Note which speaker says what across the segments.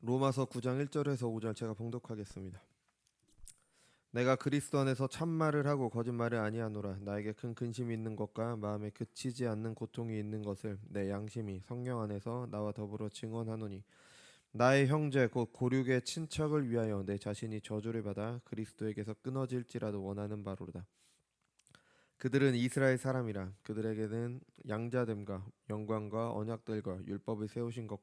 Speaker 1: 로마서 9장 1절에서 5절 제가 봉독하겠습니다. 내가 그리스도 안에서 참말을 하고 거짓말을 아니하노라. 나에게 큰 근심이 있는 것과 마음에 그치지 않는 고통이 있는 것을 내 양심이 성령 안에서 나와 더불어 증언하노니 나의 형제 곧 고륙의 친척을 위하여 내 자신이 저주를 받아 그리스도에게서 끊어질지라도 원하는 바로다. 그들은 이스라엘 사람이라. 그들에게는 양자됨과 영광과 언약들과 율법을 세우신 것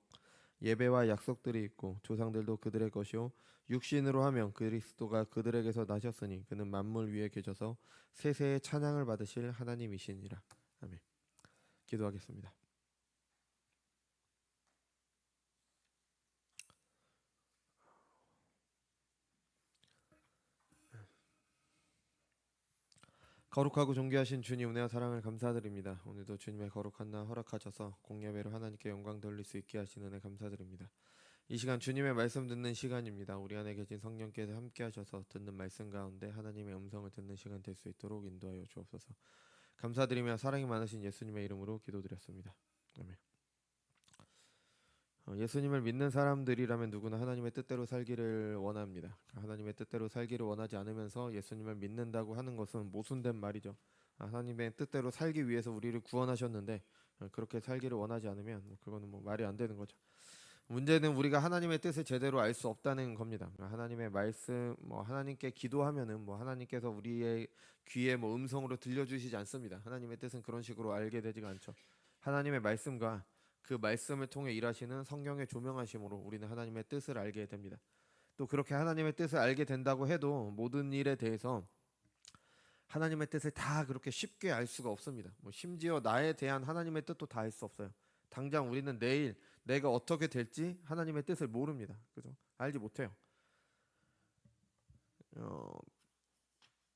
Speaker 1: 예배와 약속들이 있고 조상들도 그들의 것이요 육신으로 하면 그리스도가 그들에게서 나셨으니 그는 만물 위에 계셔서 세세의 찬양을 받으실 하나님이시니라. 아멘. 기도하겠습니다. 거룩하고 존귀하신 주님, 은혜와 사랑을 감사드립니다. 오늘도 주님의 거룩한 날 허락하셔서 공예배로 하나님께 영광 돌릴 수 있게 하신 은혜 감사드립니다. 이 시간 주님의 말씀 듣는 시간입니다. 우리 안에 계신 성령께서 함께 하셔서 듣는 말씀 가운데 하나님의 음성을 듣는 시간 될 수 있도록 인도하여 주옵소서. 감사드리며 사랑이 많으신 예수님의 이름으로 기도드렸습니다. 아멘. 예수님을 믿는 사람들이라면 누구나 하나님의 뜻대로 살기를 원합니다. 하나님의 뜻대로 살기를 원하지 않으면서 예수님을 믿는다고 하는 것은 모순된 말이죠. 하나님의 뜻대로 살기 위해서 우리를 구원하셨는데 그렇게 살기를 원하지 않으면 그거는 말이 안 되는 거죠. 문제는 우리가 하나님의 뜻을 제대로 알 수 없다는 겁니다. 하나님의 말씀, 하나님께 기도하면은 하나님께서 우리의 귀에 음성으로 들려주시지 않습니다. 하나님의 뜻은 그런 식으로 알게 되지가 않죠. 하나님의 말씀과 그 말씀을 통해 일하시는 성령의 조명하심으로 우리는 하나님의 뜻을 알게 됩니다. 또 그렇게 하나님의 뜻을 알게 된다고 해도 모든 일에 대해서 하나님의 뜻을 다 그렇게 쉽게 알 수가 없습니다. 심지어 나에 대한 하나님의 뜻도 다 알 수 없어요. 당장 우리는 내일 내가 어떻게 될지 하나님의 뜻을 모릅니다. 그죠? 알지 못해요.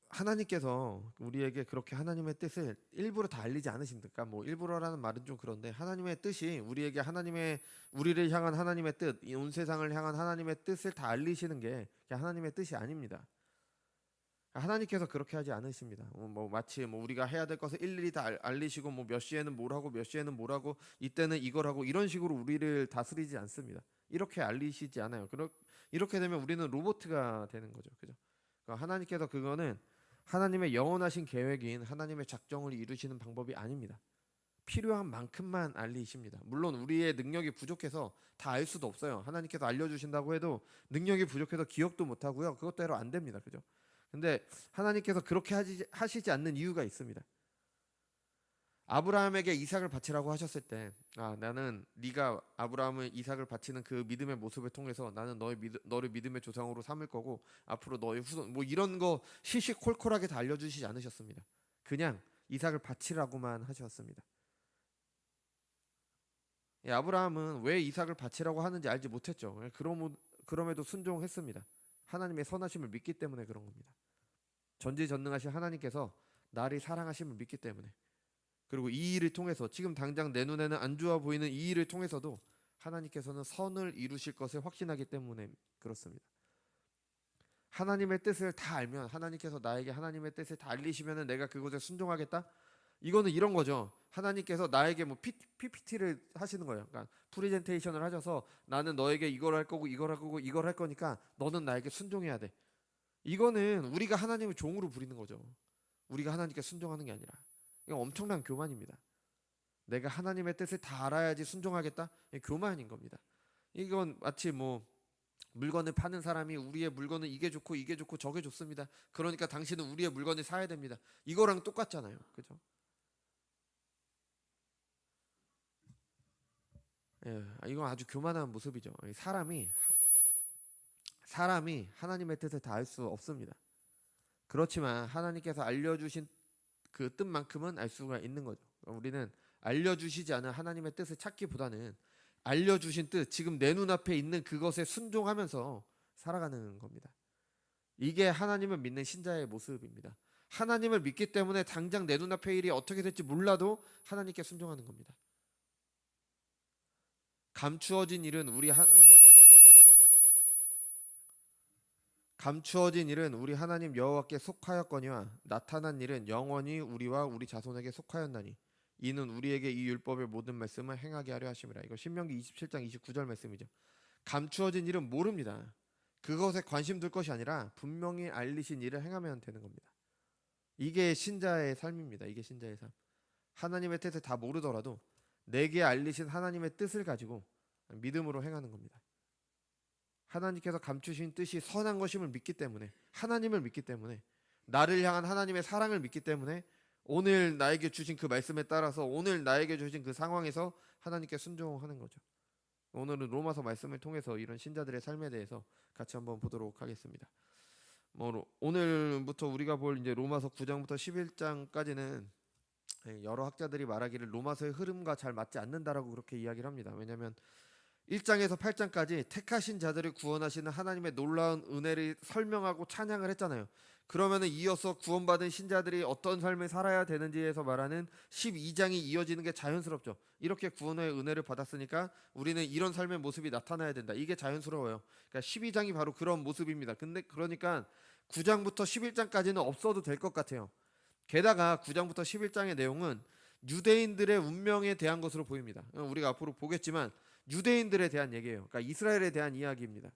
Speaker 1: 하나님께서 우리에게 그렇게 하나님의 뜻을 일부러 다 알리지 않으십니까? 일부러라는 말은 좀 그런데 하나님의 뜻이 우리에게 우리를 향한 하나님의 뜻, 이 온 세상을 향한 하나님의 뜻을 다 알리시는 게 하나님의 뜻이 아닙니다. 하나님께서 그렇게 하지 않으십니다. 마치 우리가 해야 될 것을 일일이 다 알리시고 몇 시에는 뭘 하고 몇 시에는 뭘 하고 이때는 이걸 하고 이런 식으로 우리를 다스리지 않습니다. 이렇게 알리시지 않아요. 이렇게 되면 우리는 로봇가 되는 거죠. 그죠? 그러니까 하나님께서 그거는 하나님의 영원하신 계획인 하나님의 작정을 이루시는 방법이 아닙니다. 필요한 만큼만 알리십니다. 물론 우리의 능력이 부족해서 다 알 수도 없어요. 하나님께서 알려주신다고 해도 능력이 부족해서 기억도 못하고요. 그것대로 안 됩니다. 그죠? 근데 하나님께서 그렇게 하시지 않는 이유가 있습니다. 아브라함에게 이삭을 바치라고 하셨을 때, 나는 네가 아브라함을 이삭을 바치는 그 믿음의 모습을 통해서 나는 너를 믿음의 조상으로 삼을 거고 앞으로 너의 후손 이런 거 시시콜콜하게 다 알려주시지 않으셨습니다. 그냥 이삭을 바치라고만 하셨습니다. 아브라함은 왜 이삭을 바치라고 하는지 알지 못했죠. 그럼에도 순종했습니다. 하나님의 선하심을 믿기 때문에 그런 겁니다. 전지전능하신 하나님께서 나를 사랑하심을 믿기 때문에, 그리고 이 일을 통해서 지금 당장 내 눈에는 안 좋아 보이는 이 일을 통해서도 하나님께서는 선을 이루실 것을 확신하기 때문에 그렇습니다. 하나님의 뜻을 다 알면 하나님께서 나에게 하나님의 뜻을 다 알리시면 내가 그것에 순종하겠다? 이거는 이런 거죠. 하나님께서 나에게 PPT를 하시는 거예요. 그러니까 프레젠테이션을 하셔서 나는 너에게 이걸 할 거고 이걸 할 거고 이걸 할 거니까 너는 나에게 순종해야 돼. 이거는 우리가 하나님을 종으로 부리는 거죠. 우리가 하나님께 순종하는 게 아니라. 이건 엄청난 교만입니다. 내가 하나님의 뜻을 다 알아야지 순종하겠다? 교만인 겁니다. 이건 마치 물건을 파는 사람이 우리의 물건은 이게 좋고 이게 좋고 저게 좋습니다. 그러니까 당신은 우리의 물건을 사야 됩니다. 이거랑 똑같잖아요. 그죠? 이건 아주 교만한 모습이죠. 사람이 하나님의 뜻을 다 알 수 없습니다. 그렇지만 하나님께서 알려주신 그 뜻만큼은 알 수가 있는 거죠. 우리는 알려주시지 않은 하나님의 뜻을 찾기보다는 알려주신 뜻, 지금 내 눈앞에 있는 그것에 순종하면서 살아가는 겁니다. 이게 하나님을 믿는 신자의 모습입니다. 하나님을 믿기 때문에 당장 내 눈앞의 일이 어떻게 될지 몰라도 하나님께 순종하는 겁니다. 감추어진 일은 우리 하나님 여호와께 속하였거니와 나타난 일은 영원히 우리와 우리 자손에게 속하였나니 이는 우리에게 이 율법의 모든 말씀을 행하게 하려 하심이라. 이거 신명기 27장 29절 말씀이죠. 감추어진 일은 모릅니다. 그것에 관심 둘 것이 아니라 분명히 알리신 일을 행하면 되는 겁니다. 이게 신자의 삶입니다. 이게 신자의 삶. 하나님의 뜻을 다 모르더라도 내게 알리신 하나님의 뜻을 가지고 믿음으로 행하는 겁니다. 하나님께서 감추신 뜻이 선한 것임을 믿기 때문에, 하나님을 믿기 때문에, 나를 향한 하나님의 사랑을 믿기 때문에 오늘 나에게 주신 그 말씀에 따라서 오늘 나에게 주신 그 상황에서 하나님께 순종하는 거죠. 오늘은 로마서 말씀을 통해서 이런 신자들의 삶에 대해서 같이 한번 보도록 하겠습니다. 오늘부터 우리가 볼 이제 로마서 9장부터 11장까지는 여러 학자들이 말하기를 로마서의 흐름과 잘 맞지 않는다라고 그렇게 이야기를 합니다. 왜냐하면 1장에서 8장까지 택하신 자들을 구원하시는 하나님의 놀라운 은혜를 설명하고 찬양을 했잖아요. 그러면은 이어서 구원받은 신자들이 어떤 삶을 살아야 되는지에서 말하는 12장이 이어지는 게 자연스럽죠. 이렇게 구원의 은혜를 받았으니까 우리는 이런 삶의 모습이 나타나야 된다. 이게 자연스러워요. 그러니까 12장이 바로 그런 모습입니다. 근데 그러니까 9장부터 11장까지는 없어도 될 것 같아요. 게다가 9장부터 11장의 내용은 유대인들의 운명에 대한 것으로 보입니다. 우리가 앞으로 보겠지만 유대인들에 대한 얘기예요. 그러니까 이스라엘에 대한 이야기입니다.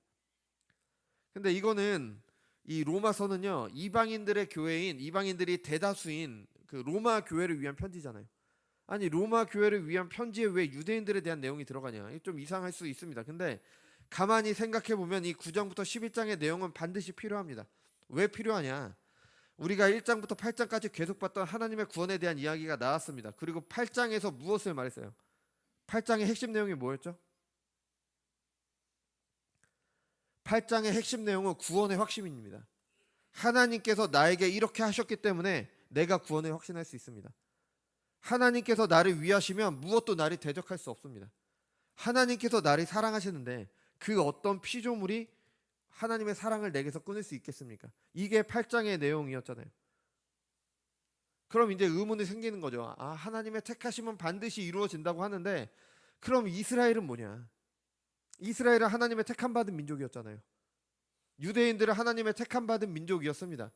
Speaker 1: 근데 이거는 이 로마서는요, 이방인들의 교회인, 이방인들이 대다수인 그 로마 교회를 위한 편지잖아요. 아니 로마 교회를 위한 편지에 왜 유대인들에 대한 내용이 들어가냐? 좀 이상할 수 있습니다. 근데 가만히 생각해 보면 이 9장부터 11장의 내용은 반드시 필요합니다. 왜 필요하냐? 우리가 1장부터 8장까지 계속 봤던 하나님의 구원에 대한 이야기가 나왔습니다. 그리고 8장에서 무엇을 말했어요? 8장의 핵심 내용이 뭐였죠? 8장의 핵심 내용은 구원의 확신입니다. 하나님께서 나에게 이렇게 하셨기 때문에 내가 구원에 확신할 수 있습니다. 하나님께서 나를 위하시면 무엇도 나를 대적할 수 없습니다. 하나님께서 나를 사랑하시는데 그 어떤 피조물이 하나님의 사랑을 내게서 끊을 수 있겠습니까? 이게 8장의 내용이었잖아요. 그럼 이제 의문이 생기는 거죠. 아, 하나님의 택하심은 반드시 이루어진다고 하는데 그럼 이스라엘은 뭐냐? 이스라엘은 하나님의 택함 받은 민족이었잖아요. 유대인들은 하나님의 택함 받은 민족이었습니다.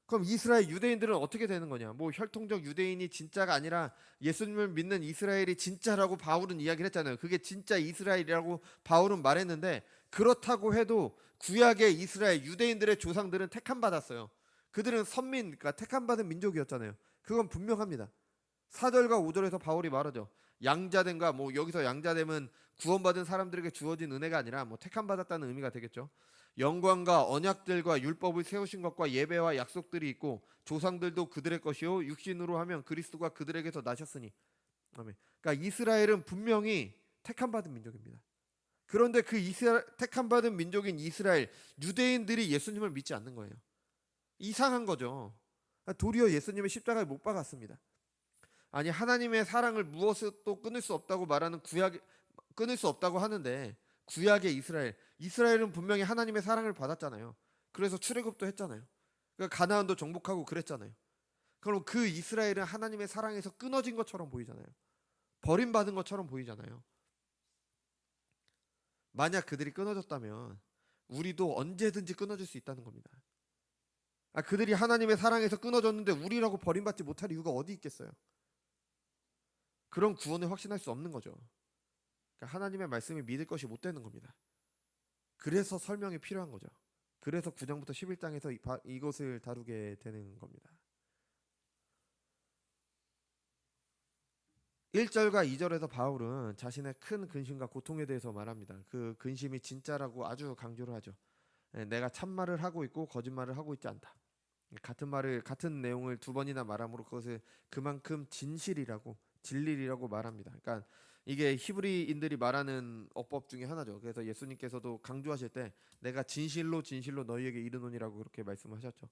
Speaker 1: 그럼 이스라엘 유대인들은 어떻게 되는 거냐? 뭐 혈통적 유대인이 진짜가 아니라 예수님을 믿는 이스라엘이 진짜라고 바울은 이야기를 했잖아요. 그게 진짜 이스라엘이라고 바울은 말했는데 그렇다고 해도 구약의 이스라엘 유대인들의 조상들은 택함 받았어요. 그들은 선민, 그러니까 택함 받은 민족이었잖아요. 그건 분명합니다. 4절과 5절에서 바울이 말하죠. 양자됨과 뭐 여기서 양자됨은 구원받은 사람들에게 주어진 은혜가 아니라 뭐 택함 받았다는 의미가 되겠죠. 영광과 언약들과 율법을 세우신 것과 예배와 약속들이 있고 조상들도 그들의 것이요 육신으로 하면 그리스도가 그들에게서 나셨으니. 아멘. 그러니까 이스라엘은 분명히 택함 받은 민족입니다. 그런데 그 택함 받은 민족인 이스라엘 유대인들이 예수님을 믿지 않는 거예요. 이상한 거죠. 도리어 예수님의 십자가에 못 박았습니다. 아니 하나님의 사랑을 무엇도 끊을 수 없다고 말하는 구약 끊을 수 없다고 하는데 구약의 이스라엘은 분명히 하나님의 사랑을 받았잖아요. 그래서 출애굽도 했잖아요. 그러니까 가나안도 정복하고 그랬잖아요. 그럼 그 이스라엘은 하나님의 사랑에서 끊어진 것처럼 보이잖아요. 버림받은 것처럼 보이잖아요. 만약 그들이 끊어졌다면 우리도 언제든지 끊어질 수 있다는 겁니다. 그들이 하나님의 사랑에서 끊어졌는데 우리라고 버림받지 못할 이유가 어디 있겠어요? 그런 구원을 확신할 수 없는 거죠. 그러니까 하나님의 말씀을 믿을 것이 못 되는 겁니다. 그래서 설명이 필요한 거죠. 그래서 9장부터 11장에서 이것을 다루게 되는 겁니다. 1절과 2절에서 바울은 자신의 큰 근심과 고통에 대해서 말합니다. 그 근심이 진짜라고 아주 강조를 하죠. 내가 참말을 하고 있고 거짓말을 하고 있지 않다. 같은 내용을 두 번이나 말함으로 그것을 그만큼 진리라고 말합니다. 그러니까 이게 히브리인들이 말하는 어법 중에 하나죠. 그래서 예수님께서도 강조하실 때 내가 진실로 너희에게 이르노니라고 그렇게 말씀하셨죠.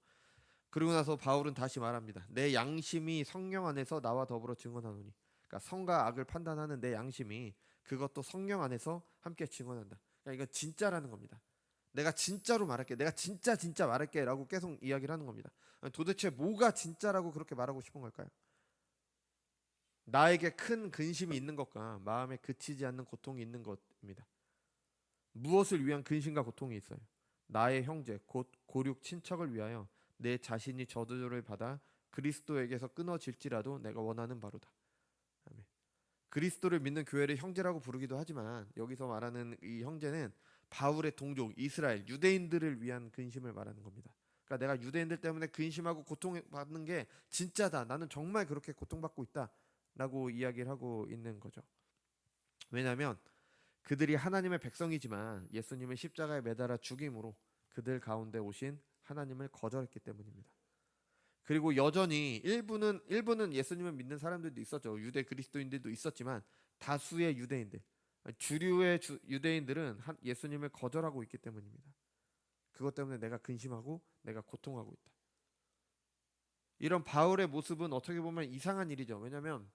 Speaker 1: 그리고 나서 바울은 다시 말합니다. 내 양심이 성령 안에서 나와 더불어 증언하노니. 그러니까 성과 악을 판단하는 내 양심이 그것도 성령 안에서 함께 증언한다. 그러니까 이건 진짜라는 겁니다. 내가 진짜로 말할게. 내가 진짜 말할게 라고 계속 이야기를 하는 겁니다. 도대체 뭐가 진짜라고 그렇게 말하고 싶은 걸까요? 나에게 큰 근심이 있는 것과 마음에 그치지 않는 고통이 있는 것입니다. 무엇을 위한 근심과 고통이 있어요? 나의 형제 곧 고륙 친척을 위하여 내 자신이 저주를 받아 그리스도에게서 끊어질지라도 내가 원하는 바로다. 아멘. 그리스도를 믿는 교회를 형제라고 부르기도 하지만 여기서 말하는 이 형제는 바울의 동족 이스라엘 유대인들을 위한 근심을 말하는 겁니다. 그러니까 내가 유대인들 때문에 근심하고 고통받는 게 진짜다. 나는 정말 그렇게 고통받고 있다라고 이야기를 하고 있는 거죠. 왜냐하면 그들이 하나님의 백성이지만 예수님을 십자가에 매달아 죽임으로 그들 가운데 오신 하나님을 거절했기 때문입니다. 그리고 여전히 일부는 예수님을 믿는 사람들도 있었죠. 유대 그리스도인들도 있었지만 다수의 유대인들, 주류의 유대인들은 예수님을 거절하고 있기 때문입니다. 그것 때문에 내가 근심하고 내가 고통하고 있다. 이런 바울의 모습은 어떻게 보면 이상한 일이죠. 왜냐하면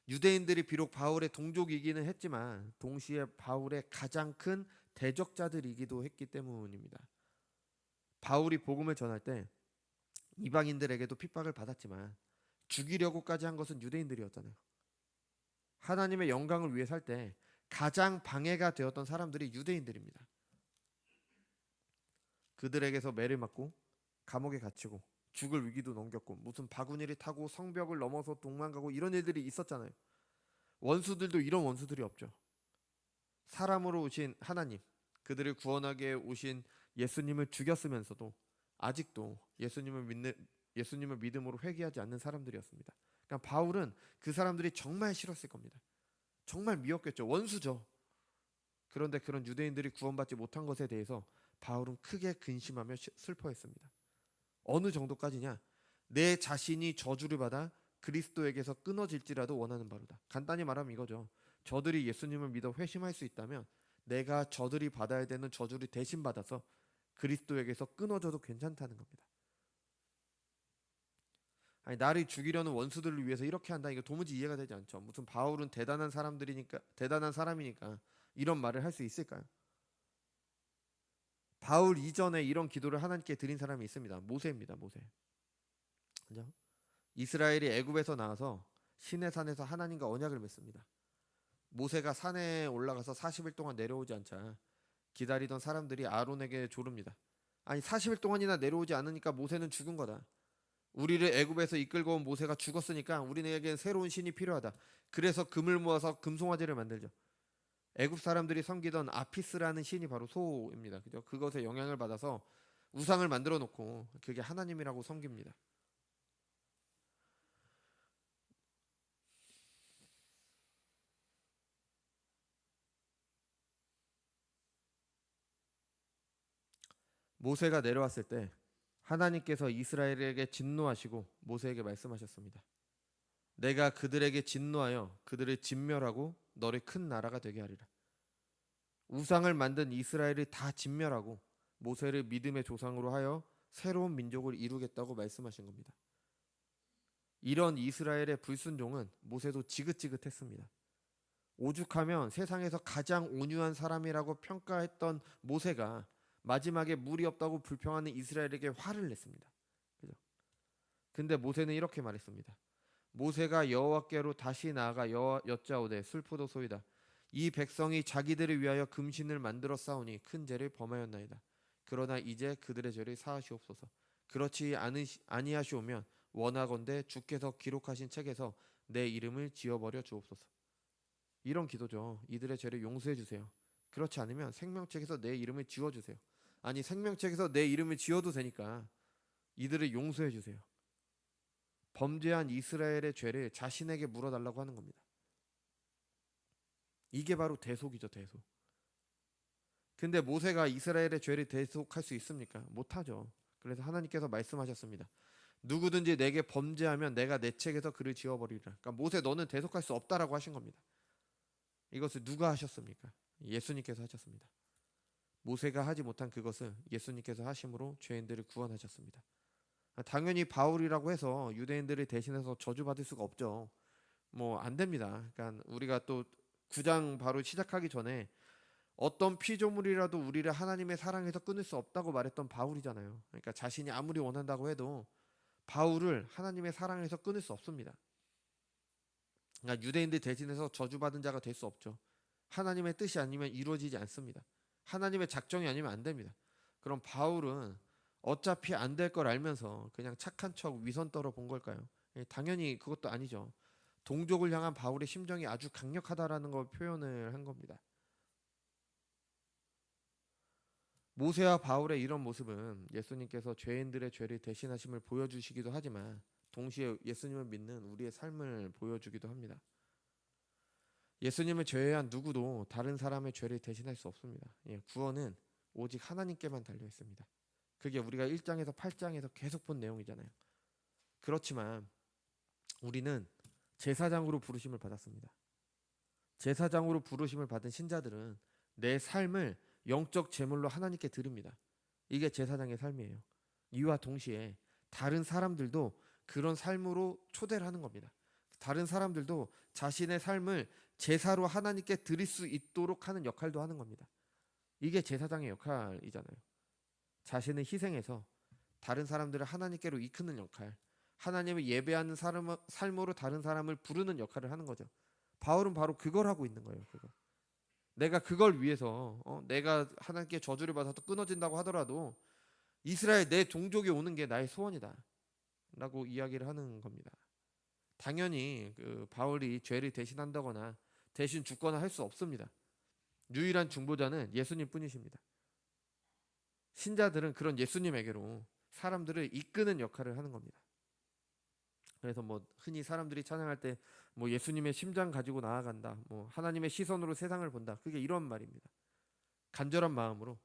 Speaker 1: 유대인들이 비록 바울의 동족이기는 했지만 동시에 바울의 가장 큰 대적자들이기도 했기 때문입니다. 바울이 복음을 전할 때 이방인들에게도 핍박을 받았지만 죽이려고까지 한 것은 유대인들이었잖아요. 하나님의 영광을 위해 살 때 가장 방해가 되었던 사람들이 유대인들입니다. 그들에게서 매를 맞고 감옥에 갇히고 죽을 위기도 넘겼고 무슨 바구니를 타고 성벽을 넘어서 도망가고 이런 일들이 있었잖아요. 원수들도 이런 원수들이 없죠. 사람으로 오신 하나님, 그들을 구원하게 오신 예수님을 죽였으면서도 아직도 예수님을 믿음으로 회개하지 않는 사람들이었습니다. 그러니까 바울은 그 사람들이 정말 싫었을 겁니다. 정말 미웠겠죠. 원수죠. 그런데 그런 유대인들이 구원받지 못한 것에 대해서 바울은 크게 근심하며 슬퍼했습니다. 어느 정도까지냐? 내 자신이 저주를 받아 그리스도에게서 끊어질지라도 원하는 바로다. 간단히 말하면 이거죠. 저들이 예수님을 믿어 회심할 수 있다면 내가 저들이 받아야 되는 저주를 대신 받아서 그리스도에게서 끊어져도 괜찮다는 겁니다. 아니, 나를 죽이려는 원수들을 위해서 이렇게 한다, 이거 도무지 이해가 되지 않죠. 무슨 바울은 대단한 사람이니까 이런 말을 할 수 있을까요? 바울 이전에 이런 기도를 하나님께 드린 사람이 있습니다. 모세입니다. 모세. 그죠? 이스라엘이 애굽에서 나와서 시내산에서 하나님과 언약을 맺습니다. 모세가 산에 올라가서 40일 동안 내려오지 않자 기다리던 사람들이 아론에게 조릅니다. 아니 40일 동안이나 내려오지 않으니까 모세는 죽은 거다. 우리를 애굽에서 이끌고 온 모세가 죽었으니까 우리에겐 새로운 신이 필요하다. 그래서 금을 모아서 금송아지를 만들죠. 애굽 사람들이 섬기던 아피스라는 신이 바로 소입니다. 그죠? 그것에 영향을 받아서 우상을 만들어 놓고 그게 하나님이라고 섬깁니다. 모세가 내려왔을 때 하나님께서 이스라엘에게 진노하시고 모세에게 말씀하셨습니다. 내가 그들에게 진노하여 그들을 진멸하고 너를 큰 나라가 되게 하리라. 우상을 만든 이스라엘을 다 진멸하고 모세를 믿음의 조상으로 하여 새로운 민족을 이루겠다고 말씀하신 겁니다. 이런 이스라엘의 불순종은 모세도 지긋지긋했습니다. 오죽하면 세상에서 가장 온유한 사람이라고 평가했던 모세가 마지막에 물이 없다고 불평하는 이스라엘에게 화를 냈습니다. 그죠? 근데 모세는 이렇게 말했습니다. 모세가 여호와께로 다시 나아가 여짜오되 슬프도소이다. 이 백성이 자기들을 위하여 금신을 만들어 싸우니 큰 죄를 범하였나이다. 그러나 이제 그들의 죄를 사하시옵소서. 그렇지 아니하시오면 원하건대 주께서 기록하신 책에서 내 이름을 지워버려 주옵소서. 이런 기도죠. 이들의 죄를 용서해 주세요. 그렇지 않으면 생명책에서 내 이름을 지워주세요. 아니 생명책에서 내 이름을 지워도 되니까 이들을 용서해 주세요. 범죄한 이스라엘의 죄를 자신에게 물어달라고 하는 겁니다. 이게 바로 대속이죠. 대속. 근데 모세가 이스라엘의 죄를 대속할 수 있습니까? 못하죠. 그래서 하나님께서 말씀하셨습니다. 누구든지 내게 범죄하면 내가 내 책에서 그를 지워버리라. 그러니까 모세 너는 대속할 수 없다라고 하신 겁니다. 이것을 누가 하셨습니까? 예수님께서 하셨습니다. 모세가 하지 못한 그것을 예수님께서 하심으로 죄인들을 구원하셨습니다. 당연히 바울이라고 해서 유대인들을 대신해서 저주받을 수가 없죠. 뭐 안 됩니다. 그러니까 우리가 또 9장 바로 시작하기 전에 어떤 피조물이라도 우리를 하나님의 사랑에서 끊을 수 없다고 말했던 바울이잖아요. 그러니까 자신이 아무리 원한다고 해도 바울을 하나님의 사랑에서 끊을 수 없습니다. 그러니까 유대인들 대신해서 저주받은 자가 될 수 없죠. 하나님의 뜻이 아니면 이루어지지 않습니다. 하나님의 작정이 아니면 안 됩니다. 그럼 바울은 어차피 안 될 걸 알면서 그냥 착한 척 위선 떨어 본 걸까요? 당연히 그것도 아니죠. 동족을 향한 바울의 심정이 아주 강력하다라는 걸 표현을 한 겁니다. 모세와 바울의 이런 모습은 예수님께서 죄인들의 죄를 대신하심을 보여주시기도 하지만 동시에 예수님을 믿는 우리의 삶을 보여주기도 합니다. 예수님을 제외한 누구도 다른 사람의 죄를 대신할 수 없습니다. 구원은 오직 하나님께만 달려 있습니다. 그게 우리가 1장에서 8장에서 계속 본 내용이잖아요. 그렇지만 우리는 제사장으로 부르심을 받았습니다. 제사장으로 부르심을 받은 신자들은 내 삶을 영적 제물로 하나님께 드립니다. 이게 제사장의 삶이에요. 이와 동시에 다른 사람들도 그런 삶으로 초대를 하는 겁니다. 다른 사람들도 자신의 삶을 제사로 하나님께 드릴 수 있도록 하는 역할도 하는 겁니다. 이게 제사장의 역할이잖아요. 자신을 희생해서 다른 사람들을 하나님께로 이끄는 역할, 하나님을 예배하는 삶으로 다른 사람을 부르는 역할을 하는 거죠. 바울은 바로 그걸 하고 있는 거예요. 내가 그걸 위해서 내가 하나님께 저주를 받아서 끊어진다고 하더라도 이스라엘 내 동족이 오는 게 나의 소원이다 라고 이야기를 하는 겁니다. 당연히 바울이 죄를 대신한다거나 대신 죽거나 할 수 없습니다. 유일한 중보자는 예수님 뿐이십니다. 신자들은 그런 예수님에게로 사람들을 이끄는 역할을 하는 겁니다. 그래서 흔히 사람들이 찬양할 때 예수님의 심장 가지고 나아간다, 하나님의 시선으로 세상을 본다, 그게 이런 말입니다. 간절한 마음으로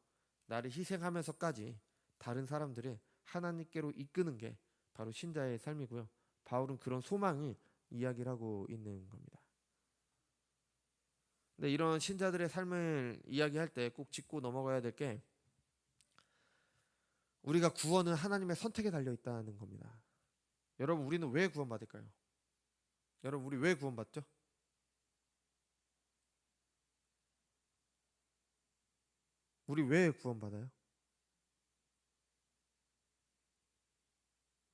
Speaker 1: 나를 희생하면서까지 다른 사람들을 하나님께로 이끄는 게 바로 신자의 삶이고요. 바울은 그런 소망을 이야기를 하고 있는 겁니다. 근데 이런 신자들의 삶을 이야기할 때 꼭 짚고 넘어가야 될 게 우리가 구원은 하나님의 선택에 달려 있다는 겁니다. 여러분, 우리는 왜 구원받을까요? 여러분, 우리 왜 구원받죠? 우리 왜 구원받아요?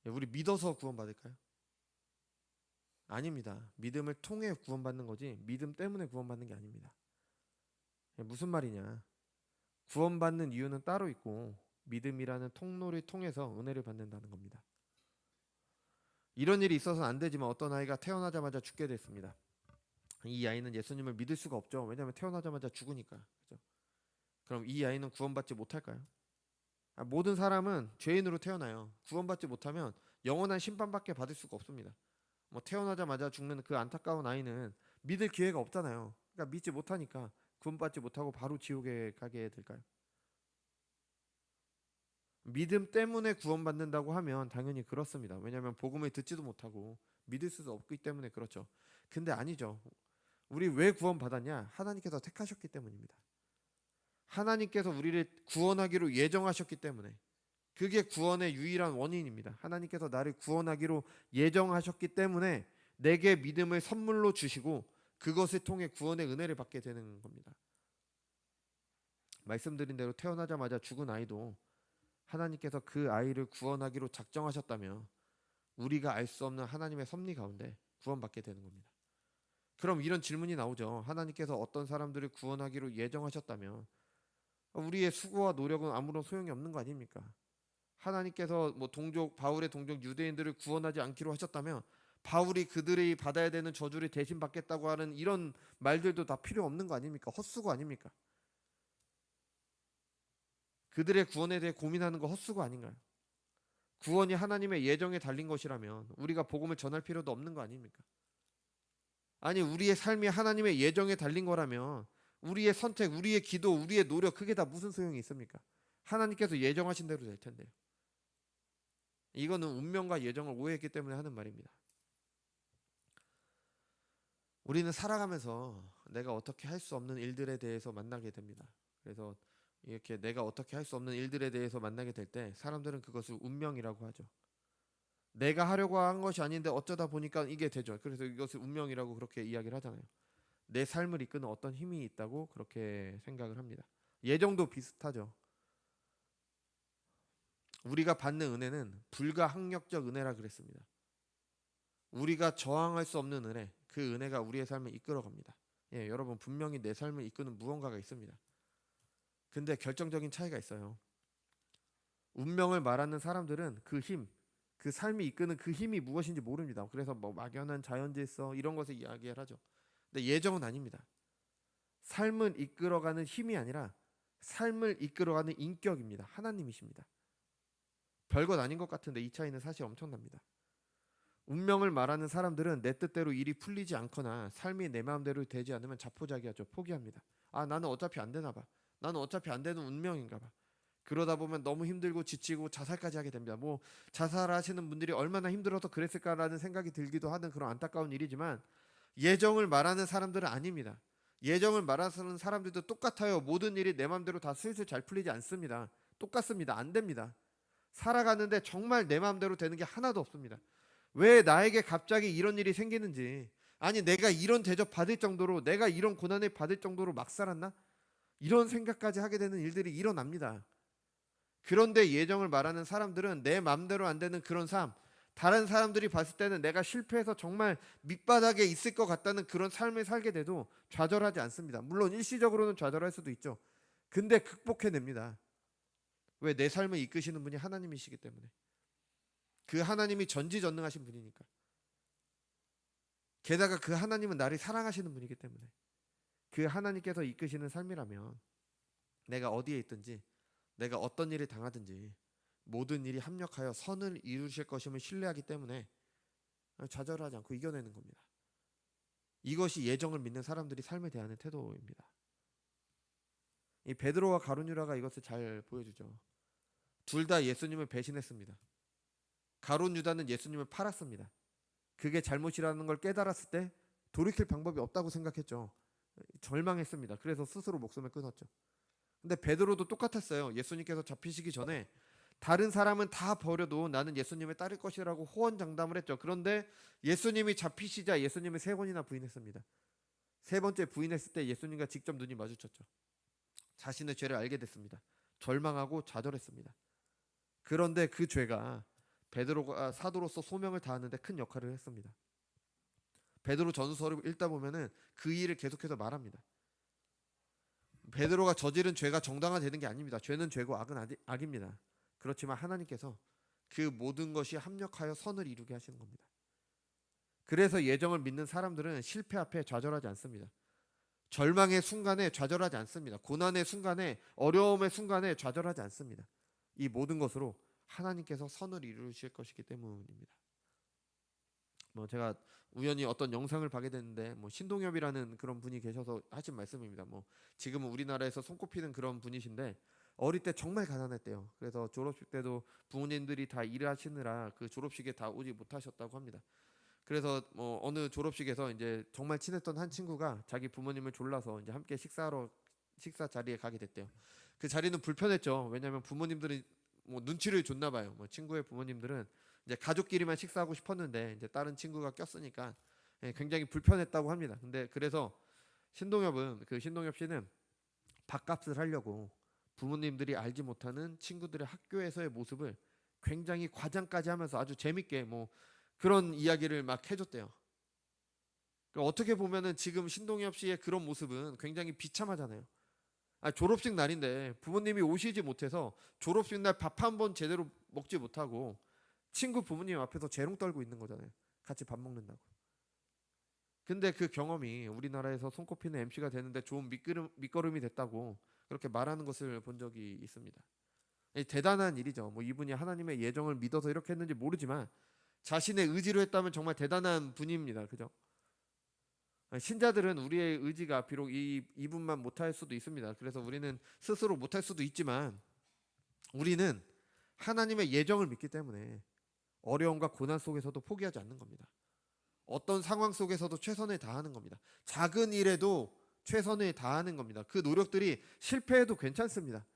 Speaker 1: 우리 믿어서 구원받을까요? 아닙니다. 믿음을 통해 구원받는 거지 믿음 때문에 구원받는 게 아닙니다. 무슨 말이냐? 구원받는 이유는 따로 있고 믿음이라는 통로를 통해서 은혜를 받는다는 겁니다. 이런 일이 있어서는 안 되지만 어떤 아이가 태어나자마자 죽게 됐습니다. 이 아이는 예수님을 믿을 수가 없죠. 왜냐하면 태어나자마자 죽으니까. 그죠? 그럼 이 아이는 구원받지 못할까요? 모든 사람은 죄인으로 태어나요. 구원받지 못하면 영원한 심판밖에 받을 수가 없습니다. 태어나자마자 죽는 그 안타까운 아이는 믿을 기회가 없잖아요. 그러니까 믿지 못하니까 구원받지 못하고 바로 지옥에 가게 될까요? 믿음 때문에 구원받는다고 하면 당연히 그렇습니다. 왜냐하면 복음을 듣지도 못하고 믿을 수도 없기 때문에 그렇죠. 근데 아니죠. 우리 왜 구원받았냐? 하나님께서 택하셨기 때문입니다. 하나님께서 우리를 구원하기로 예정하셨기 때문에 그게 구원의 유일한 원인입니다. 하나님께서 나를 구원하기로 예정하셨기 때문에 내게 믿음을 선물로 주시고 그것을 통해 구원의 은혜를 받게 되는 겁니다. 말씀드린 대로 태어나자마자 죽은 아이도 하나님께서 그 아이를 구원하기로 작정하셨다면 우리가 알 수 없는 하나님의 섭리 가운데 구원받게 되는 겁니다. 그럼 이런 질문이 나오죠. 하나님께서 어떤 사람들을 구원하기로 예정하셨다면 우리의 수고와 노력은 아무런 소용이 없는 거 아닙니까? 하나님께서 바울의 동족 유대인들을 구원하지 않기로 하셨다면 바울이 그들이 받아야 되는 저주를 대신 받겠다고 하는 이런 말들도 다 필요 없는 거 아닙니까? 헛수고 아닙니까? 그들의 구원에 대해 고민하는 거 헛수고 아닌가요? 구원이 하나님의 예정에 달린 것이라면 우리가 복음을 전할 필요도 없는 거 아닙니까? 아니, 우리의 삶이 하나님의 예정에 달린 거라면 우리의 선택, 우리의 기도, 우리의 노력, 그게 다 무슨 소용이 있습니까? 하나님께서 예정하신 대로 될 텐데요. 이거는 운명과 예정을 오해했기 때문에 하는 말입니다. 우리는 살아가면서 내가 어떻게 할 수 없는 일들에 대해서 만나게 됩니다. 그래서 이렇게 내가 어떻게 할 수 없는 일들에 대해서 만나게 될 때 사람들은 그것을 운명이라고 하죠. 내가 하려고 한 것이 아닌데 어쩌다 보니까 이게 되죠. 그래서 이것을 운명이라고 그렇게 이야기를 하잖아요. 내 삶을 이끄는 어떤 힘이 있다고 그렇게 생각을 합니다. 예정도 비슷하죠. 우리가 받는 은혜는 불가항력적 은혜라 그랬습니다. 우리가 저항할 수 없는 은혜, 그 은혜가 우리의 삶을 이끌어갑니다. 여러분, 분명히 내 삶을 이끄는 무언가가 있습니다. 근데 결정적인 차이가 있어요. 운명을 말하는 사람들은 그 힘, 그 삶이 이끄는 그 힘이 무엇인지 모릅니다. 그래서 뭐 막연한 자연질서 이런 것을 이야기를 하죠. 근데 예정은 아닙니다. 삶을 이끌어가는 힘이 아니라 삶을 이끌어가는 인격입니다. 하나님이십니다. 별것 아닌 것 같은데 이 차이는 사실 엄청납니다. 운명을 말하는 사람들은 내 뜻대로 일이 풀리지 않거나 삶이 내 마음대로 되지 않으면 자포자기하죠. 포기합니다. 아, 나는 어차피 안 되나 봐. 나는 어차피 안 되는 운명인가 봐. 그러다 보면 너무 힘들고 지치고 자살까지 하게 됩니다. 뭐 자살하시는 분들이 얼마나 힘들어서 그랬을까라는 생각이 들기도 하는 그런 안타까운 일이지만 예정을 말하는 사람들은 아닙니다. 예정을 말하는 사람들도 똑같아요. 모든 일이 내 마음대로 다 슬슬 잘 풀리지 않습니다. 똑같습니다. 안 됩니다. 살아가는데 정말 내 마음대로 되는 게 하나도 없습니다. 왜 나에게 갑자기 이런 일이 생기는지, 아니 내가 이런 대접 받을 정도로, 내가 이런 고난을 받을 정도로 막 살았나? 이런 생각까지 하게 되는 일들이 일어납니다. 그런데 예정을 말하는 사람들은 내 마음대로 안 되는 그런 삶, 다른 사람들이 봤을 때는 내가 실패해서 정말 밑바닥에 있을 것 같다는 그런 삶을 살게 돼도 좌절하지 않습니다. 물론 일시적으로는 좌절할 수도 있죠. 근데 극복해냅니다. 왜? 내 삶을 이끄시는 분이 하나님이시기 때문에. 그 하나님이 전지전능하신 분이니까. 게다가 그 하나님은 나를 사랑하시는 분이기 때문에. 그 하나님께서 이끄시는 삶이라면 내가 어디에 있든지, 내가 어떤 일을 당하든지 모든 일이 합력하여 선을 이루실 것임을 신뢰하기 때문에 좌절하지 않고 이겨내는 겁니다. 이것이 예정을 믿는 사람들이 삶에 대한 태도입니다. 이 베드로와 가룟 유다가 이것을 잘 보여주죠. 둘 다 예수님을 배신했습니다. 가룟 유다는 예수님을 팔았습니다. 그게 잘못이라는 걸 깨달았을 때 돌이킬 방법이 없다고 생각했죠. 절망했습니다. 그래서 스스로 목숨을 끊었죠. 근데 베드로도 똑같았어요. 예수님께서 잡히시기 전에 다른 사람은 다 버려도 나는 예수님을 따를 것이라고 호언장담을 했죠. 그런데 예수님이 잡히시자 예수님을 3번이나 부인했습니다. 3번째 부인했을 때 예수님과 직접 눈이 마주쳤죠. 자신의 죄를 알게 됐습니다. 절망하고 좌절했습니다. 그런데 그 죄가 베드로가 사도로서 소명을 다하는데 큰 역할을 했습니다. 베드로 전서를 읽다 보면은 그 일을 계속해서 말합니다. 베드로가 저지른 죄가 정당화되는 게 아닙니다. 죄는 죄고 악은 악입니다. 그렇지만 하나님께서 그 모든 것이 합력하여 선을 이루게 하시는 겁니다. 그래서 예정을 믿는 사람들은 실패 앞에 좌절하지 않습니다. 절망의 순간에 좌절하지 않습니다. 고난의 순간에, 어려움의 순간에 좌절하지 않습니다. 이 모든 것으로 하나님께서 선을 이루실 것이기 때문입니다. 제가 우연히 어떤 영상을 보게 됐는데 신동엽이라는 그런 분이 계셔서 하신 말씀입니다. 지금은 우리나라에서 손꼽히는 그런 분이신데 어릴 때 정말 가난했대요. 그래서 졸업식 때도 부모님들이 다 일을 하시느라 그 졸업식에 다 오지 못하셨다고 합니다. 그래서 어느 졸업식에서 이제 정말 친했던 한 친구가 자기 부모님을 졸라서 이제 함께 식사 자리에 가게 됐대요. 그 자리는 불편했죠. 왜냐하면 부모님들이 눈치를 줬나 봐요. 친구의 부모님들은 이제 가족끼리만 식사하고 싶었는데 이제 다른 친구가 꼈으니까 굉장히 불편했다고 합니다. 근데 그래서 신동엽 씨는 밥값을 하려고 부모님들이 알지 못하는 친구들의 학교에서의 모습을 굉장히 과장까지 하면서 아주 재밌게 그런 이야기를 막 해줬대요. 어떻게 보면은 지금 신동엽 씨의 그런 모습은 굉장히 비참하잖아요. 졸업식 날인데 부모님이 오시지 못해서 졸업식 날 밥 한 번 제대로 먹지 못하고 친구 부모님 앞에서 재롱 떨고 있는 거잖아요. 같이 밥 먹는다고. 근데 그 경험이 우리나라에서 손꼽히는 MC가 되는데 좋은 밑거름이 됐다고 그렇게 말하는 것을 본 적이 있습니다. 대단한 일이죠. 이분이 하나님의 예정을 믿어서 이렇게 했는지 모르지만 자신의 의지로 했다면 정말 대단한 분입니다. 그죠? 신자들은 우리의 의지가 비록 이분만 못할 수도 있습니다. 그래서 우리는 스스로 못할 수도 있지만 우리는 하나님의 예정을 믿기 때문에 어려움과 고난 속에서도 포기하지 않는 겁니다. 어떤 상황 속에서도 최선을 다하는 겁니다. 작은 일에도 최선을 다하는 겁니다. 그 노력들이 실패해도 괜찮습니다.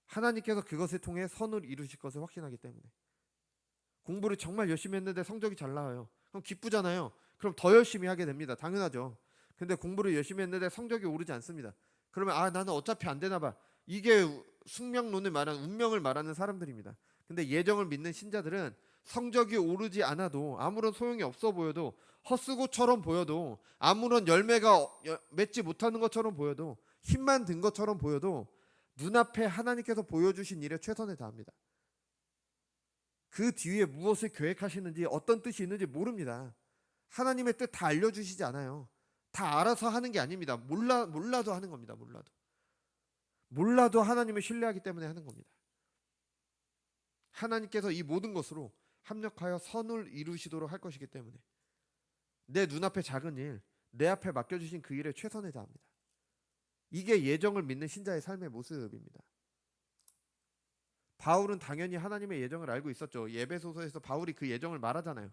Speaker 1: 하나님께서 그것을 통해 선을 이루실 것을 확신하기 때문에. 공부를 정말 열심히 했는데 성적이 잘 나와요. 그럼 기쁘잖아요. 그럼 더 열심히 하게 됩니다. 당연하죠. 근데 공부를 열심히 했는데 성적이 오르지 않습니다. 그러면 나는 어차피 안 되나 봐. 이게 숙명론을 말하는, 운명을 말하는 사람들입니다. 근데 예정을 믿는 신자들은 성적이 오르지 않아도, 아무런 소용이 없어 보여도, 헛수고처럼 보여도, 아무런 열매가 맺지 못하는 것처럼 보여도, 힘만 든 것처럼 보여도 눈앞에 하나님께서 보여주신 일에 최선을 다합니다. 그 뒤에 무엇을 계획하시는지 어떤 뜻이 있는지 모릅니다. 하나님의 뜻 다 알려주시지 않아요. 다 알아서 하는 게 아닙니다. 몰라도 하는 겁니다. 몰라도 하나님을 신뢰하기 때문에 하는 겁니다. 하나님께서 이 모든 것으로 합력하여 선을 이루시도록 할 것이기 때문에 내 눈앞에 작은 일, 내 앞에 맡겨주신 그 일에 최선을 다합니다. 이게 예정을 믿는 신자의 삶의 모습입니다. 바울은 당연히 하나님의 예정을 알고 있었죠. 에베소서에서 바울이 그 예정을 말하잖아요.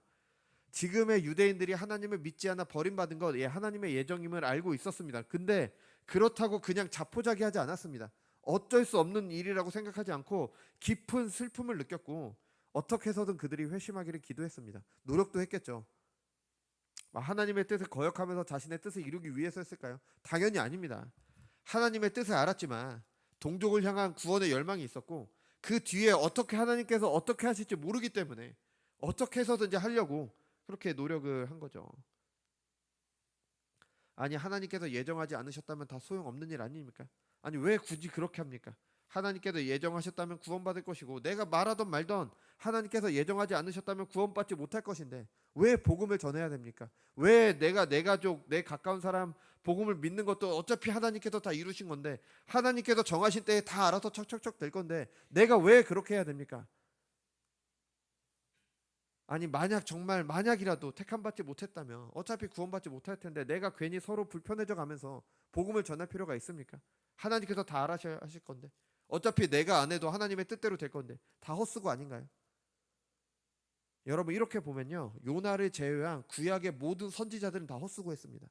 Speaker 1: 지금의 유대인들이 하나님을 믿지 않아 버림받은 것, 하나님의 예정임을 알고 있었습니다. 근데 그렇다고 그냥 자포자기하지 않았습니다. 어쩔 수 없는 일이라고 생각하지 않고 깊은 슬픔을 느꼈고 어떻게 해서든 그들이 회심하기를 기도했습니다. 노력도 했겠죠. 하나님의 뜻을 거역하면서 자신의 뜻을 이루기 위해서였을까요? 당연히 아닙니다. 하나님의 뜻을 알았지만 동족을 향한 구원의 열망이 있었고 그 뒤에 어떻게 하나님께서 어떻게 하실지 모르기 때문에 어떻게 해서든지 하려고 그렇게 노력을 한 거죠. 아니, 하나님께서 예정하지 않으셨다면 다 소용없는 일 아닙니까? 아니, 왜 굳이 그렇게 합니까? 하나님께서 예정하셨다면 구원받을 것이고 내가 말하던 말던 하나님께서 예정하지 않으셨다면 구원받지 못할 것인데 왜 복음을 전해야 됩니까? 왜 내가 내 가족, 내 가까운 사람 복음을 믿는 것도 어차피 하나님께서 다 이루신 건데 하나님께서 정하신 때에 다 알아서 척척척 될 건데 내가 왜 그렇게 해야 됩니까? 아니, 만약이라도 택함받지 못했다면 어차피 구원받지 못할 텐데 내가 괜히 서로 불편해져 가면서 복음을 전할 필요가 있습니까? 하나님께서 다 알아셔야 하실 건데 어차피 내가 안 해도 하나님의 뜻대로 될 건데 다 헛수고 아닌가요? 여러분, 이렇게 보면요, 요나를 제외한 구약의 모든 선지자들은 다 헛수고했습니다.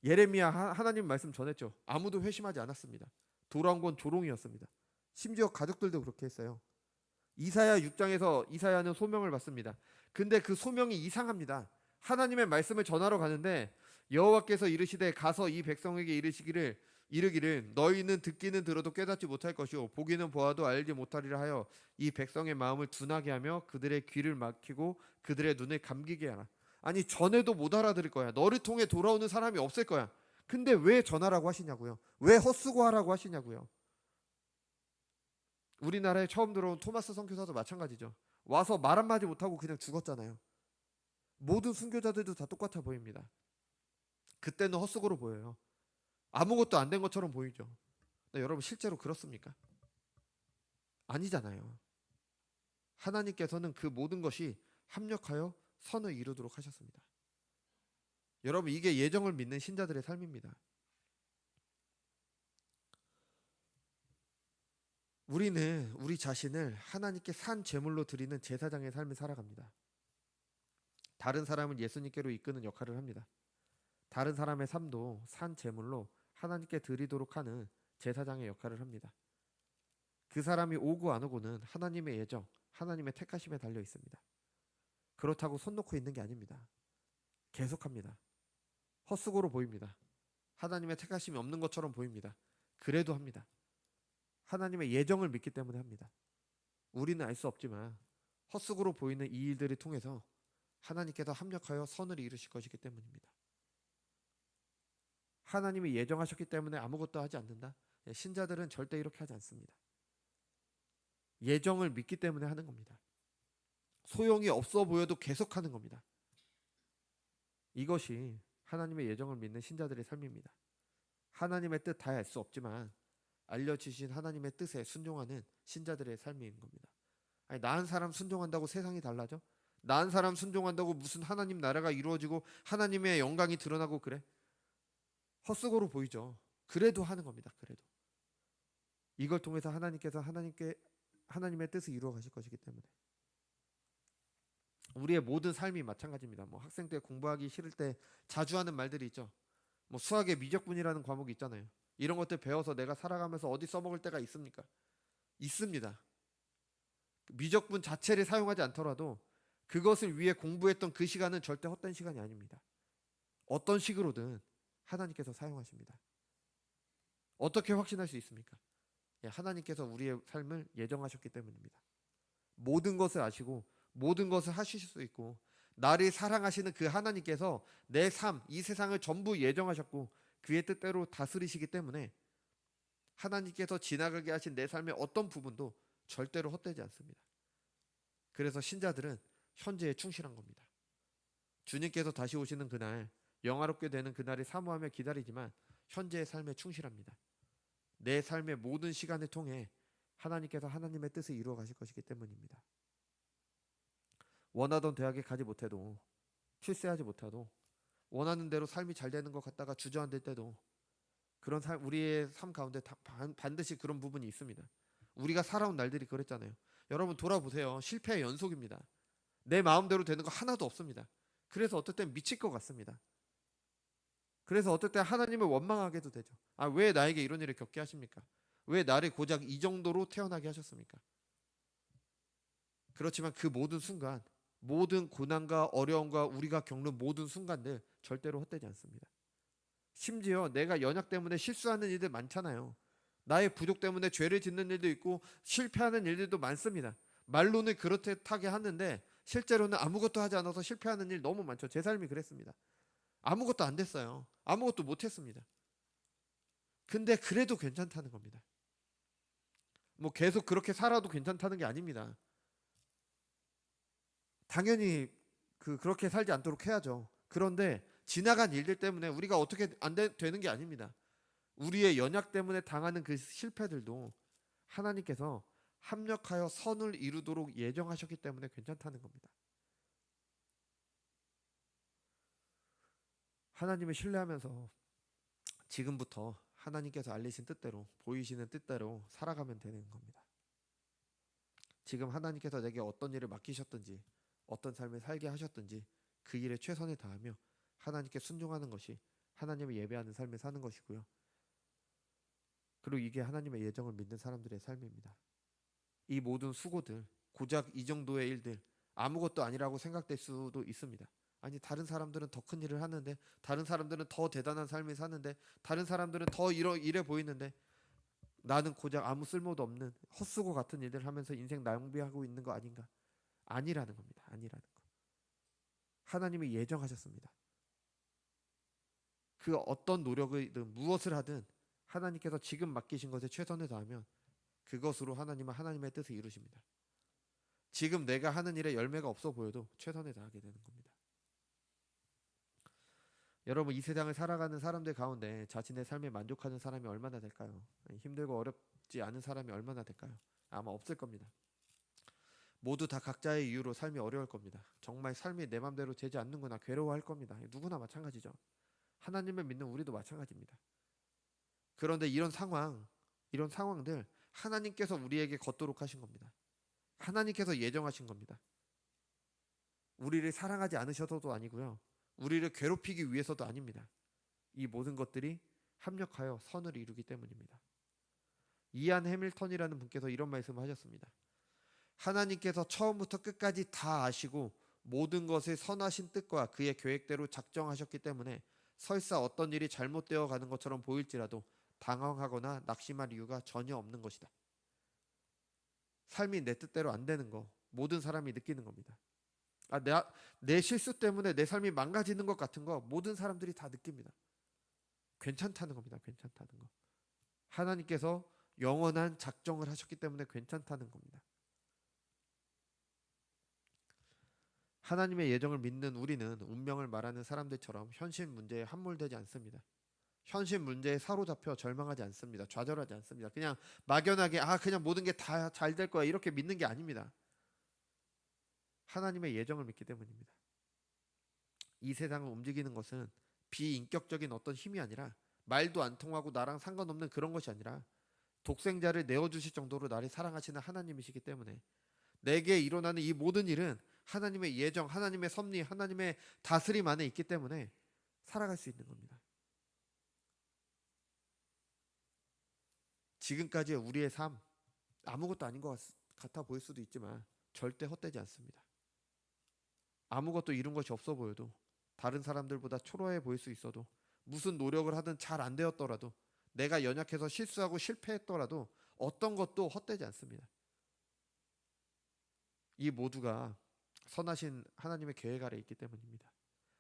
Speaker 1: 예레미야 하나님 말씀 전했죠. 아무도 회심하지 않았습니다. 돌아온 건 조롱이었습니다. 심지어 가족들도 그렇게 했어요. 이사야 6장에서 이사야는 소명을 받습니다. 근데 그 소명이 이상합니다. 하나님의 말씀을 전하러 가는데 여호와께서 이르시되 가서 이 백성에게 이르기를 너희는 듣기는 들어도 깨닫지 못할 것이요 보기는 보아도 알지 못하리라 하여 이 백성의 마음을 둔하게 하며 그들의 귀를 막히고 그들의 눈을 감기게 하라. 아니, 전해도 못 알아들을 거야. 너를 통해 돌아오는 사람이 없을 거야. 근데 왜 전하라고 하시냐고요? 왜 헛수고하라고 하시냐고요? 우리나라에 처음 들어온 토마스 선교사도 마찬가지죠. 와서 말 한마디 못하고 그냥 죽었잖아요. 모든 순교자들도 다 똑같아 보입니다. 그때는 헛수고로 보여요. 아무것도 안 된 것처럼 보이죠. 근데 여러분, 실제로 그렇습니까? 아니잖아요. 하나님께서는 그 모든 것이 합력하여 선을 이루도록 하셨습니다. 여러분, 이게 예정을 믿는 신자들의 삶입니다. 우리는 우리 자신을 하나님께 산 제물로 드리는 제사장의 삶을 살아갑니다. 다른 사람을 예수님께로 이끄는 역할을 합니다. 다른 사람의 삶도 산 제물로 하나님께 드리도록 하는 제사장의 역할을 합니다. 그 사람이 오고 안 오고는 하나님의 예정, 하나님의 택하심에 달려 있습니다. 그렇다고 손 놓고 있는 게 아닙니다. 계속합니다. 헛수고로 보입니다. 하나님의 택하심이 없는 것처럼 보입니다. 그래도 합니다. 하나님의 예정을 믿기 때문에 합니다. 우리는 알 수 없지만 헛수고로 보이는 이 일들을 통해서 하나님께서 합력하여 선을 이루실 것이기 때문입니다. 하나님이 예정하셨기 때문에 아무것도 하지 않는다? 신자들은 절대 이렇게 하지 않습니다. 예정을 믿기 때문에 하는 겁니다. 소용이 없어 보여도 계속하는 겁니다. 이것이 하나님의 예정을 믿는 신자들의 삶입니다. 하나님의 뜻 다 알 수 없지만 알려주신 하나님의 뜻에 순종하는 신자들의 삶인 겁니다. 아니, 나은 사람 순종한다고 세상이 달라져? 나은 사람 순종한다고 무슨 하나님 나라가 이루어지고 하나님의 영광이 드러나고 그래? 헛수고로 보이죠. 그래도 하는 겁니다. 그래도 이걸 통해서 하나님께서 하나님의 뜻을 이루어 가실 것이기 때문에. 우리의 모든 삶이 마찬가지입니다. 학생 때 공부하기 싫을 때 자주 하는 말들이 있죠. 수학의 미적분이라는 과목이 있잖아요. 이런 것들 배워서 내가 살아가면서 어디 써먹을 때가 있습니까? 있습니다. 미적분 자체를 사용하지 않더라도 그것을 위해 공부했던 그 시간은 절대 헛된 시간이 아닙니다. 어떤 식으로든 하나님께서 사용하십니다. 어떻게 확신할 수 있습니까? 하나님께서 우리의 삶을 예정하셨기 때문입니다. 모든 것을 아시고 모든 것을 하실 수 있고 나를 사랑하시는 그 하나님께서 내 삶, 이 세상을 전부 예정하셨고 그의 뜻대로 다스리시기 때문에 하나님께서 지나가게 하신 내 삶의 어떤 부분도 절대로 헛되지 않습니다. 그래서 신자들은 현재에 충실한 겁니다. 주님께서 다시 오시는 그날, 영화롭게 되는 그날이 사모하며 기다리지만 현재의 삶에 충실합니다. 내 삶의 모든 시간을 통해 하나님께서 하나님의 뜻을 이루어 가실 것이기 때문입니다. 원하던 대학에 가지 못해도, 출세하지 못해도, 원하는 대로 삶이 잘 되는 것 같다가 주저앉을 때도 그런 우리의 삶 가운데 반드시 그런 부분이 있습니다. 우리가 살아온 날들이 그랬잖아요. 여러분 돌아보세요. 실패의 연속입니다. 내 마음대로 되는 거 하나도 없습니다. 그래서 어떨 땐 미칠 것 같습니다. 그래서 어떨 때 하나님을 원망하게도 되죠. 아, 왜 나에게 이런 일을 겪게 하십니까? 왜 나를 고작 이 정도로 태어나게 하셨습니까? 그렇지만 그 모든 순간, 모든 고난과 어려움과 우리가 겪는 모든 순간들 절대로 헛되지 않습니다. 심지어 내가 연약 때문에 실수하는 일들 많잖아요. 나의 부족 때문에 죄를 짓는 일도 있고 실패하는 일들도 많습니다. 말로는 그렇게 하는데 실제로는 아무것도 하지 않아서 실패하는 일 너무 많죠. 제 삶이 그랬습니다. 아무것도 안 됐어요. 아무것도 못했습니다. 근데 그래도 괜찮다는 겁니다. 뭐 계속 그렇게 살아도 괜찮다는 게 아닙니다. 당연히 그렇게 살지 않도록 해야죠. 그런데 지나간 일들 때문에 우리가 어떻게 되는 게 아닙니다. 우리의 연약 때문에 당하는 그 실패들도 하나님께서 합력하여 선을 이루도록 예정하셨기 때문에 괜찮다는 겁니다. 하나님을 신뢰하면서 지금부터 하나님께서 알리신 뜻대로, 보이시는 뜻대로 살아가면 되는 겁니다. 지금 하나님께서 내게 어떤 일을 맡기셨든지 어떤 삶을 살게 하셨든지 그 일에 최선을 다하며 하나님께 순종하는 것이 하나님을 예배하는 삶을 사는 것이고요. 그리고 이게 하나님의 예정을 믿는 사람들의 삶입니다. 이 모든 수고들, 고작 이 정도의 일들 아무것도 아니라고 생각될 수도 있습니다. 아니, 다른 사람들은 더 큰 일을 하는데, 다른 사람들은 더 대단한 삶을 사는데, 다른 사람들은 더 이래 보이는데 나는 고작 아무 쓸모도 없는 헛수고 같은 일들 하면서 인생 낭비하고 있는 거 아닌가? 아니라는 겁니다. 아니라는 거. 하나님이 예정하셨습니다. 그 어떤 노력이든 무엇을 하든 하나님께서 지금 맡기신 것에 최선을 다하면 그것으로 하나님은 하나님의 뜻을 이루십니다. 지금 내가 하는 일에 열매가 없어 보여도 최선을 다하게 되는 겁니다. 여러분, 이 세상을 살아가는 사람들 가운데 자신의 삶에 만족하는 사람이 얼마나 될까요? 힘들고 어렵지 않은 사람이 얼마나 될까요? 아마 없을 겁니다. 모두 다 각자의 이유로 삶이 어려울 겁니다. 정말 삶이 내 맘대로 되지 않는구나, 괴로워할 겁니다. 누구나 마찬가지죠. 하나님을 믿는 우리도 마찬가지입니다. 그런데 이런 상황들 하나님께서 우리에게 걷도록 하신 겁니다. 하나님께서 예정하신 겁니다. 우리를 사랑하지 않으셔서도 아니고요. 우리를 괴롭히기 위해서도 아닙니다. 이 모든 것들이 합력하여 선을 이루기 때문입니다. 이안 해밀턴이라는 분께서 이런 말씀을 하셨습니다. 하나님께서 처음부터 끝까지 다 아시고 모든 것을 선하신 뜻과 그의 계획대로 작정하셨기 때문에 설사 어떤 일이 잘못되어 가는 것처럼 보일지라도 당황하거나 낙심할 이유가 전혀 없는 것이다. 삶이 내 뜻대로 안 되는 거 모든 사람이 느끼는 겁니다. 내 실수 때문에 내 삶이 망가지는 것 같은 거 모든 사람들이 다 느낍니다. 괜찮다는 겁니다. 괜찮다는 거. 하나님께서 영원한 작정을 하셨기 때문에 괜찮다는 겁니다. 하나님의 예정을 믿는 우리는 운명을 말하는 사람들처럼 현실 문제에 함몰되지 않습니다. 현실 문제에 사로잡혀 절망하지 않습니다. 좌절하지 않습니다. 그냥 막연하게 그냥 모든 게 다 잘 될 거야 이렇게 믿는 게 아닙니다. 하나님의 예정을 믿기 때문입니다. 이 세상을 움직이는 것은 비인격적인 어떤 힘이 아니라 말도 안 통하고 나랑 상관없는 그런 것이 아니라 독생자를 내어주실 정도로 나를 사랑하시는 하나님이시기 때문에 내게 일어나는 이 모든 일은 하나님의 예정, 하나님의 섭리, 하나님의 다스림 안에 있기 때문에 살아갈 수 있는 겁니다. 지금까지의 우리의 삶 아무것도 아닌 것 같아 보일 수도 있지만 절대 헛되지 않습니다. 아무것도 이룬 것이 없어 보여도 다른 사람들보다 초라해 보일 수 있어도 무슨 노력을 하든 잘 안 되었더라도 내가 연약해서 실수하고 실패했더라도 어떤 것도 헛되지 않습니다. 이 모두가 선하신 하나님의 계획 아래 있기 때문입니다.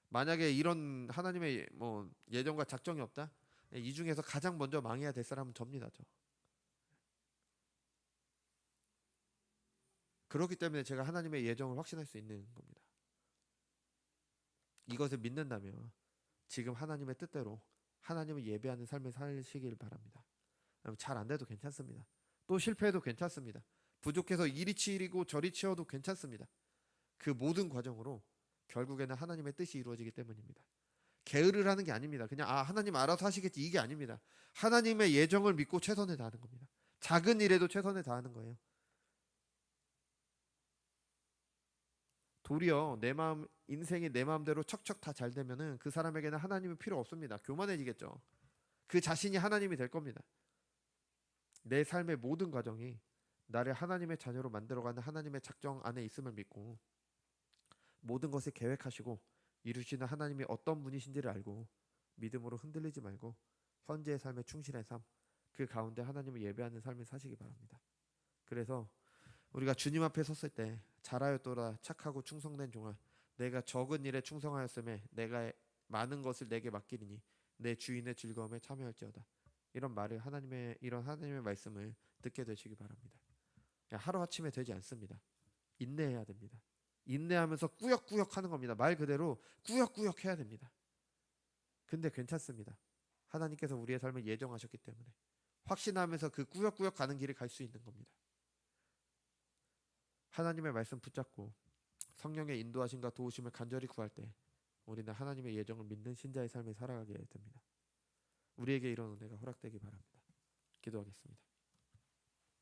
Speaker 1: 만약에 이런 하나님의 예정과 작정이 없다? 이 중에서 가장 먼저 망해야 될 사람은 접니다. 그렇기 때문에 제가 하나님의 예정을 확신할 수 있는 겁니다. 이것을 믿는다면 지금 하나님의 뜻대로 하나님을 예배하는 삶을 사시길 바랍니다. 잘 안 돼도 괜찮습니다. 또 실패해도 괜찮습니다. 부족해서 이리 치이고 저리 치어도 괜찮습니다. 그 모든 과정으로 결국에는 하나님의 뜻이 이루어지기 때문입니다. 게으를 하는 게 아닙니다. 그냥 하나님 알아서 하시겠지 이게 아닙니다. 하나님의 예정을 믿고 최선을 다하는 겁니다. 작은 일에도 최선을 다하는 거예요. 도리어 내 마음 인생이 내 마음대로 척척 다 잘 되면은 그 사람에게는 하나님이 필요 없습니다. 교만해지겠죠. 그 자신이 하나님이 될 겁니다. 내 삶의 모든 과정이 나를 하나님의 자녀로 만들어가는 하나님의 작정 안에 있음을 믿고 모든 것을 계획하시고 이루시는 하나님이 어떤 분이신지를 알고 믿음으로 흔들리지 말고 현재의 삶에 충실한 삶, 그 가운데 하나님을 예배하는 삶을 사시기 바랍니다. 그래서 우리가 주님 앞에 섰을 때 잘하였도다 착하고 충성된 종아, 내가 적은 일에 충성하였음에 내가 많은 것을 내게 맡기리니 내 주인의 즐거움에 참여할지어다. 이런 하나님의 말씀을 듣게 되시기 바랍니다. 하루아침에 되지 않습니다. 인내해야 됩니다. 인내하면서 꾸역꾸역 하는 겁니다. 말 그대로 꾸역꾸역 해야 됩니다. 근데 괜찮습니다. 하나님께서 우리의 삶을 예정하셨기 때문에 확신하면서 그 꾸역꾸역 가는 길을 갈 수 있는 겁니다. 하나님의 말씀 붙잡고 성령의 인도하심과 도우심을 간절히 구할 때 우리는 하나님의 예정을 믿는 신자의 삶을 살아가게 됩니다. 우리에게 이런 은혜가 허락되기 바랍니다. 기도하겠습니다.